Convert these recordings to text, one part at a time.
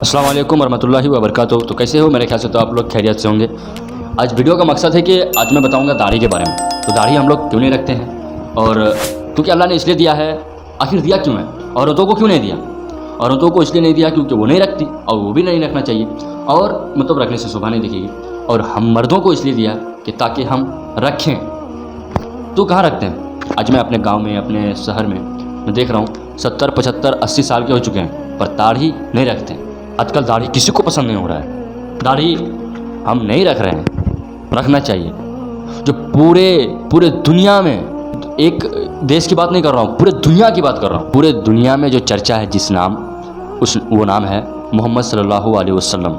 अस्सलाम वालेकुम वरहमतुल्लाहि वबरकातुहू। तो कैसे हो? मेरे ख्याल से तो आप लोग खैरियत से होंगे। आज वीडियो का मकसद है कि आज मैं बताऊंगा दाढ़ी के बारे में। तो दाढ़ी हम लोग क्यों नहीं रखते हैं, और क्योंकि अल्लाह ने इसलिए दिया है, आखिर दिया क्यों है? औरतों को क्यों नहीं दिया? औरतों को इसलिए नहीं दिया क्योंकि वो नहीं रखती, और वो भी नहीं रखना चाहिए, और मतलब रखने से शोभा नहीं दिखेगी। और हम मर्दों को इसलिए दिया कि ताकि हम रखें। तो कहाँ रखते हैं? आज मैं अपने गाँव में, अपने शहर में मैं देख रहा हूँ 70, 75, 80 साल के हो चुके हैं, पर दाढ़ी नहीं रखते हैं। आजकल दाढ़ी किसी को पसंद नहीं हो रहा है। दाढ़ी हम नहीं रख रहे हैं, रखना चाहिए। जो पूरे दुनिया में, एक देश की बात नहीं कर रहा हूँ, पूरे दुनिया की बात कर रहा हूँ। पूरे दुनिया में जो चर्चा है जिस नाम, वो नाम है मोहम्मद सल्लल्लाहु अलैहि वसल्लम।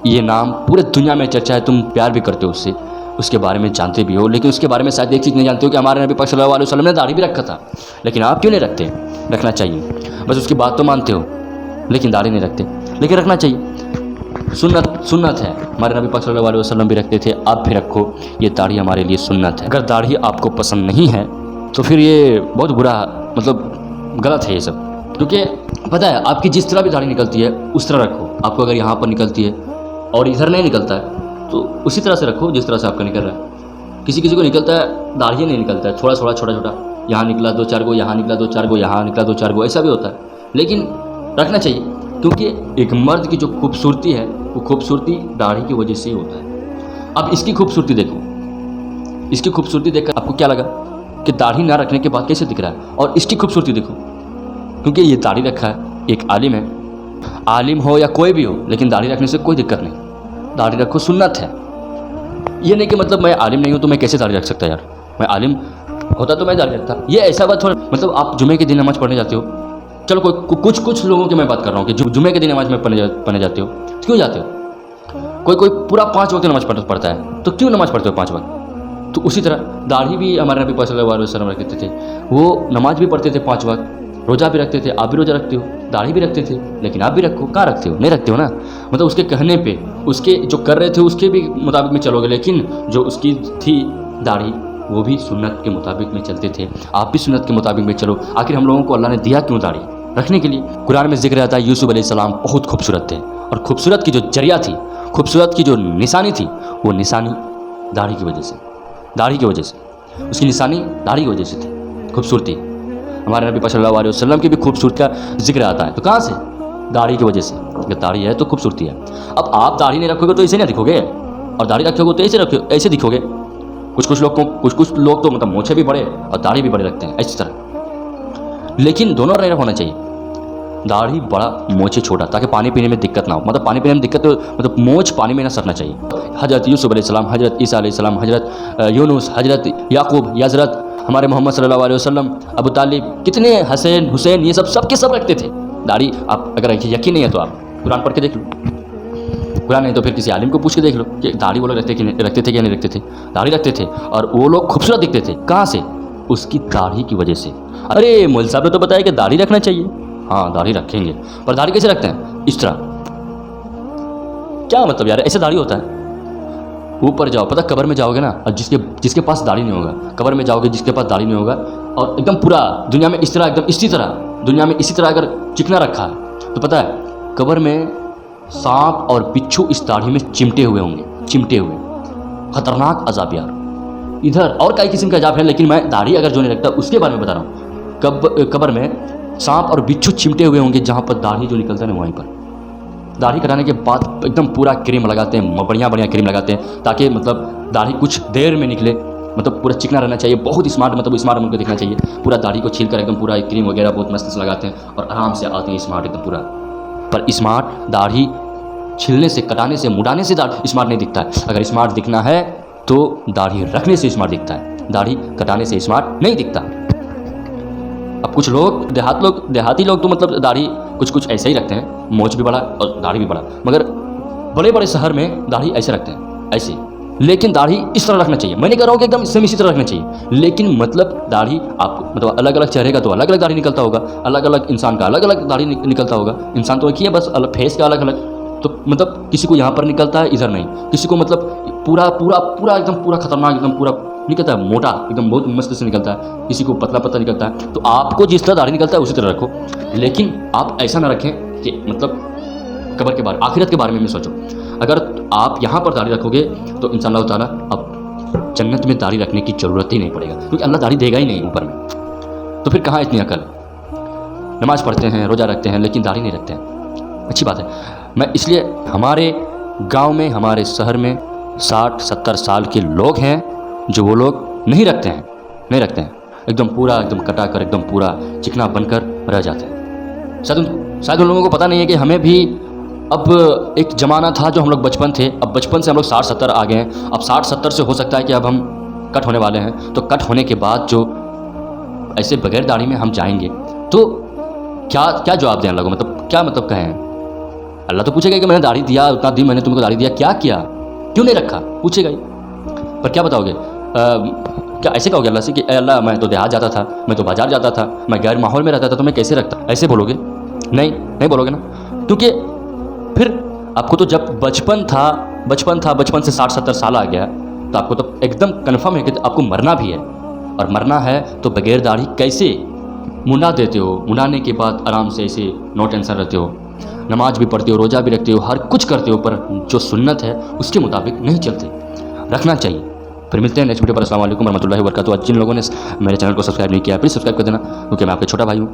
ये नाम पूरे दुनिया में चर्चा है। तुम प्यार भी करते हो उससे, उसके बारे में जानते भी हो, लेकिन उसके बारे में शायद एक चीज़ नहीं जानते हो कि हमारे नबी पाक सल्लल्लाहु अलैहि वसल्लम ने दाढ़ी भी रखा था। लेकिन आप क्यों नहीं रखते? रखना चाहिए। बस उसकी बात तो मानते हो लेकिन दाढ़ी नहीं रखते, लेकिन रखना चाहिए। सुन्नत है। हमारे नबी पाक सल्लल्लाहु अलैहि वसल्लम भी रखते थे, आप भी रखो। ये दाढ़ी हमारे लिए सुन्नत है। अगर दाढ़ी आपको पसंद नहीं है तो फिर ये बहुत बुरा, मतलब गलत है ये सब। क्योंकि पता है, आपकी जिस तरह भी दाढ़ी निकलती है उस तरह रखो। आपको अगर यहाँ पर निकलती है और इधर नहीं निकलता है तो उसी तरह से रखो जिस तरह से आपका निकल रहा है। किसी को निकलता है, दाढ़ी नहीं निकलता है, थोड़ा थोड़ा छोटा छोटा, यहाँ निकला 2-4 गो, यहाँ निकला 2-4 गो, यहाँ निकला 2-4 गो, ऐसा भी होता है। लेकिन रखना चाहिए, क्योंकि एक मर्द की जो खूबसूरती है वो खूबसूरती दाढ़ी की वजह से ही होता है। अब इसकी खूबसूरती देखो, इसकी खूबसूरती देखकर आपको क्या लगा कि दाढ़ी ना रखने के बाद कैसे दिख रहा है? और इसकी खूबसूरती देखो, क्योंकि ये दाढ़ी रखा है, एक आलिम है। आलिम हो या कोई भी हो, लेकिन दाढ़ी रखने से कोई दिक्कत नहीं। दाढ़ी रखो, सुन्नत है। ये नहीं कि मतलब मैं आलिम नहीं हूँ तो मैं कैसे दाढ़ी रख सकता यार? मैं आलिम होता तो मैं दाढ़ी रखता। ये ऐसा बात थोड़ा, मतलब आप जुमे के दिन नमाज़ पढ़ने जाते हो, चलो कुछ लोगों की मैं बात कर रहा हूँ कि जुमे के दिन नमाज में पढ़ने जाते हो, क्यों जाते हो? कोई पूरा 5 वक्त नमाज पढ़ता है, तो क्यों नमाज पढ़ते हो 5 वक्त? तो उसी तरह दाढ़ी भी हमारे नबी सल्लल्लाहु अलैहि वसल्लम रखते थे। वो नमाज भी पढ़ते थे 5 वक्त, रोज़ा भी रखते थे। आप भी रोज़ा रखते हो, दाढ़ी भी रखते थे, लेकिन आप भी रखो। कहाँ रखते हो? नहीं रखते हो ना। मतलब उसके कहने पे, उसके जो कर रहे थे उसके भी मुताबिक में चलोगे, लेकिन जो उसकी थी दाढ़ी वो भी सुन्नत के मुताबिक में चलते थे। आप भी सुन्नत के मुताबिक में चलो। आखिर हम लोगों को अल्लाह ने दिया क्यों दाढ़ी? रखने के लिए। कुरान में जिक्र आता है यूसुफ अलैहिस्सलाम बहुत खूबसूरत थे, और खूबसूरत की जो जरिया थी, खूबसूरत की जो निशानी थी, वो निशानी दाढ़ी की वजह से, दाढ़ी की वजह से, उसकी निशानी दाढ़ी की वजह से थी खूबसूरती। हमारे नबी सल्लल्लाहु अलैहि वसल्लम की भी खूबसूरत का जिक्र आता है, तो कहाँ से? दाढ़ी की वजह से। अगर दाढ़ी है तो खूबसूरती है। अब आप दाढ़ी नहीं रखोगे तो ऐसे नहीं दिखोगे, और दाढ़ी रखोगे तो ऐसे दिखोगे। कुछ लोग तो मतलब मोछे भी बड़े और दाढ़ी भी बड़े रखते हैं, इस तरह। लेकिन दोनों नहीं होना चाहिए, दाढ़ी बड़ा, मोछे छोटा, ताकि पानी पीने में दिक्कत ना हो। मतलब पानी पीने में दिक्कत हो, मतलब मोछ पानी में ना सरना चाहिए। हज़रत यूसुफ अलैहिस्सलाम, हज़रत ईसा अलैहिस्सलाम, हज़रत यूनुस, हज़रत याकूब, हज़रत हमारे मोहम्मद सल्लल्लाहु अलैहि वसल्लम, अबू तालिब, कितने हसन हुसैन, ये सब के सब रखते थे दाढ़ी। आप अगर यकीन नहीं है तो आप कुरान पढ़ के देख लो। कुरान नहीं तो फिर किसी आलिम को पूछ के देख लो कि दाढ़ी वो लोग रखते थे कि नहीं रखते थे। दाढ़ी रखते थे, और वो लोग खूबसूरत दिखते थे। कहाँ से? उसकी दाढ़ी की वजह से। अरे मौलवी साहब ने तो बताया कि दाढ़ी रखना चाहिए। हाँ, दाढ़ी रखेंगे, पर दाढ़ी कैसे रखते हैं? इस तरह। क्या मतलब यार, ऐसे दाढ़ी होता है? ऊपर जाओ, पता कब्र में जाओगे ना, और जिसके पास दाढ़ी नहीं होगा, कब्र में जाओगे जिसके पास दाढ़ी नहीं होगा, और एकदम पूरा दुनिया में इस तरह, एकदम इसी तरह दुनिया में इसी तरह अगर चिकना रखा है, तो पता है कब्र में सांप और बिच्छू इस दाढ़ी में चिमटे हुए होंगे, चिमटे हुए। खतरनाक अजाब यार। इधर और कई किस्म के अजाब है, लेकिन मैं दाढ़ी अगर जो नहीं रखता उसके बारे में बता रहा हूँ। कब्र में सांप और बिच्छू चिमटे हुए होंगे, जहाँ पर दाढ़ी जो निकलता है ना, वहीं पर। दाढ़ी कटाने के बाद एकदम पूरा क्रीम लगाते हैं, बढ़िया क्रीम लगाते हैं, ताकि मतलब दाढ़ी कुछ देर में निकले। मतलब पूरा चिकना रहना चाहिए, बहुत स्मार्ट, मतलब स्मार्ट मुझको दिखना चाहिए। पूरा दाढ़ी को छील कर एकदम पूरा क्रीम वगैरह बहुत मस्त से लगाते हैं, और आराम से आते हैं स्मार्ट एकदम पूरा। पर स्मार्ट दाढ़ी छीलने से, कटाने से, मुड़ाने से स्मार्ट नहीं दिखता है। अगर स्मार्ट दिखना है तो दाढ़ी रखने से स्मार्ट दिखता है, दाढ़ी कटाने से स्मार्ट नहीं दिखता। अब कुछ लोग, देहाती लोग तो मतलब दाढ़ी कुछ ऐसे ही रखते हैं, मोछ भी बड़ा और दाढ़ी भी बड़ा, मगर बड़े शहर में दाढ़ी ऐसे रखते हैं, ऐसे। लेकिन दाढ़ी इस तरह रखना चाहिए। मैं नहीं कह रहा हूँ कि एकदम सेम इसी तरह रखना चाहिए, लेकिन मतलब दाढ़ी आपको, मतलब अलग अलग चेहरे का तो अलग अलग दाढ़ी निकलता होगा, अलग अलग इंसान का अलग अलग दाढ़ी निकलता होगा। इंसान तो एक ही है, बस अलग फेस का अलग अलग। तो मतलब किसी को यहाँ पर निकलता है, इधर नहीं। किसी को मतलब पूरा एकदम पूरा खतरनाक, एकदम पूरा निकलता है, मोटा एकदम बहुत मस्त से निकलता है। किसी को पतला निकलता है। तो आपको जिस तरह दाढ़ी निकलता है उसी तरह रखो, लेकिन आप ऐसा ना रखें कि मतलब قبر کے بارے آخرت کے بارے میں سوچو. اگر آپ یہاں پر داڑھی رکھو گے تو انشاءاللہ تعالیٰ اب جنت میں داڑھی رکھنے کی ضرورت ہی نہیں پڑے گا, کیونکہ اللہ داڑھی دے گا ہی نہیں اوپر میں. تو پھر کہاں اتنی عقل؟ نماز پڑھتے ہیں, روزہ رکھتے ہیں, لیکن داڑھی نہیں رکھتے ہیں. اچھی بات ہے. میں اس لیے ہمارے گاؤں میں, ہمارے شہر میں 60-70 سال کے لوگ ہیں جو وہ لوگ نہیں رکھتے ہیں, ایک دم پورا ایک دم کٹا کر ایک دم پورا چکنا بن کر رہ جاتے ہیں. شاید ان لوگوں کو پتہ نہیں ہے کہ ہمیں بھی اب ایک زمانہ تھا جو ہم لوگ بچپن تھے, اب بچپن سے ہم لوگ 60-70 آ گئے ہیں. اب 60-70 سے ہو سکتا ہے کہ اب ہم کٹ ہونے والے ہیں. تو کٹ ہونے کے بعد جو ایسے بغیر داڑھی میں ہم جائیں گے تو کیا جواب دیں اللہ کو؟ مطلب کیا کہیں؟ اللہ تو پوچھے گا کہ میں نے داڑھی دیا, اتنا دن میں نے تم کو داڑھی دیا, کیا کیوں نہیں رکھا, پوچھے گا ہی. پر کیا بتاؤ گے؟ کیا ایسے کہو گے اللہ سے کہ اے اللہ میں تو دیہات جاتا تھا, میں تو بازار جاتا تھا, میں غیر ماحول میں رہتا تھا, تو میں کیسے رکھتا؟ ایسے بولو گے؟ نہیں بولو گے نا. کیونکہ پھر آپ کو تو جب بچپن سے 60-70 سال آ گیا تو آپ کو تو ایک دم کنفرم ہے کہ آپ کو مرنا بھی ہے, اور مرنا ہے تو بغیر داڑھی کیسے منڈا دیتے ہو؟ منڈانے کے بعد آرام سے ایسے نو ٹینشن رہتے ہو, نماز بھی پڑھتے ہو, روزہ بھی رکھتے ہو, ہر کچھ کرتے ہو, پر جو سنت ہے اس کے مطابق نہیں چلتے. رکھنا چاہیے. پھر ملتے ہیں نیکسٹ ویڈیو پر. السلام علیکم ورحمۃ اللہ وبرکاتہ. جن لوگوں نے میرے چینل کو سبسکرائب نہیں کیا پلیز سبسکرائب کر دینا, کیونکہ میں آپ کا چھوٹا بھائی ہوں.